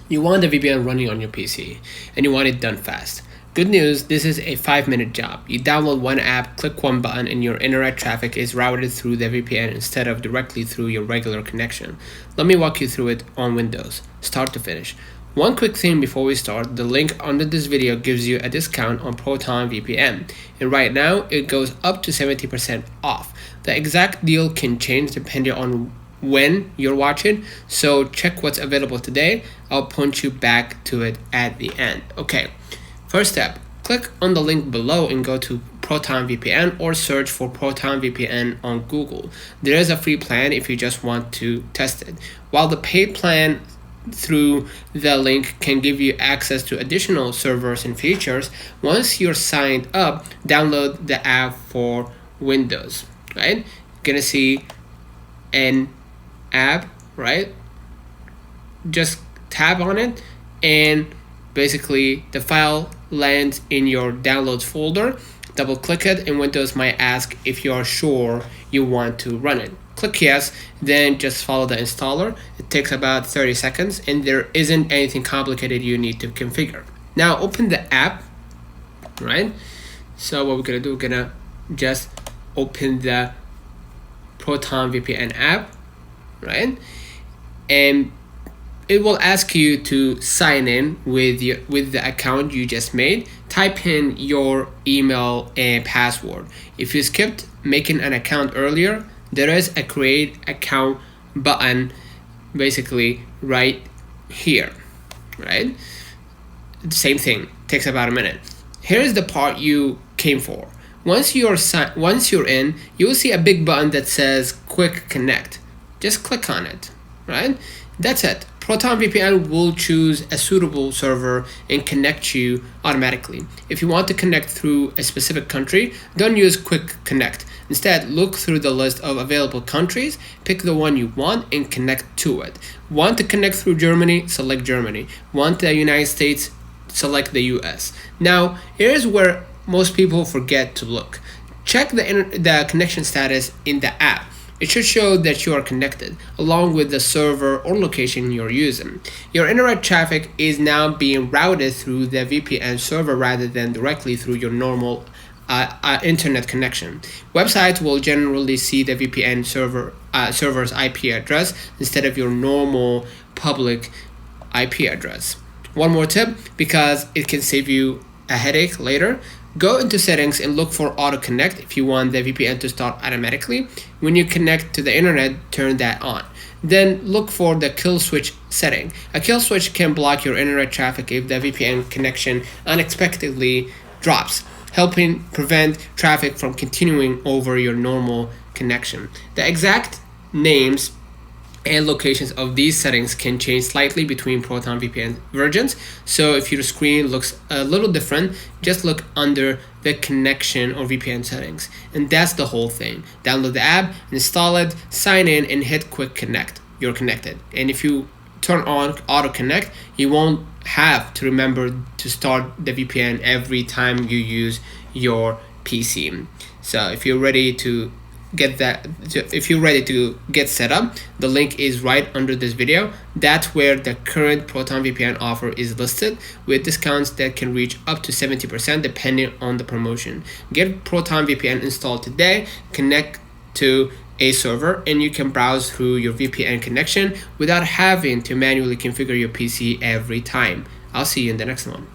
You want the VPN running on your PC and you want it done fast. Good news, this is a 5-minute job. You download one app, click one button, and your internet traffic is routed through the VPN instead of directly through your regular connection. Let me walk you through it on Windows, start to finish. One quick thing before we start, the link under this video gives you a discount on Proton VPN, and right now it goes up to 70% off. The exact deal can change depending on when you're watching, so check what's available today. I'll point you back to it at the end. Okay, first step, click on the link below and go to Proton VPN or search for Proton VPN on Google. There is a free plan if you just want to test it, while the paid plan through the link can give you access to additional servers and features. Once you're signed up, download the app for Windows, right? You're gonna see an app, right? Just tap on it and basically the file lands in your downloads folder. Double click it and Windows might ask if you are sure you want to run it. Click yes, then just follow the installer. It takes about 30 seconds and there isn't anything complicated you need to configure. Now open the app, right? So what we're gonna do, we're gonna just open the Proton VPN app, right? And it will ask you to sign in with the account you just made. Type in your email and password. If you skipped making an account earlier, there is a create account button basically right here, right? Same thing, takes about a minute. Here's the part you came for. Once you're in, you'll see a big button that says quick connect. Just click on it, right? That's it. Proton VPN will choose a suitable server and connect you automatically. If you want to connect through a specific country, don't use quick connect. Instead, look through the list of available countries, pick the one you want and connect to it. Want to connect through Germany? Select Germany. Want the United States? Select the US. Now, here's where most people forget to look. Check the connection status in the app. It should show that you are connected, along with the server or location you're using. Your internet traffic is now being routed through the VPN server rather than directly through your normal internet connection. Websites will generally see the VPN server's IP address instead of your normal public IP address. One more tip, because it can save you a headache later. Go into settings and look for auto connect if you want the VPN to start automatically. When you connect to the internet, turn that on. Then look for the kill switch setting. A kill switch can block your internet traffic if the VPN connection unexpectedly drops, helping prevent traffic from continuing over your normal connection. The exact names and locations of these settings can change slightly between Proton VPN versions. So if your screen looks a little different, just look under the connection or VPN settings. And that's the whole thing. Download the app, install it, sign in, and hit quick connect. You're connected. And if you turn on auto connect, you won't have to remember to start the VPN every time you use your PC. So if you're ready to get set up, the link is right under this video. That's where the current Proton VPN offer is listed, with discounts that can reach up to 70% depending on the promotion. Get Proton VPN installed today, connect to a server, and you can browse through your VPN connection without having to manually configure your PC every time. I'll see you in the next one.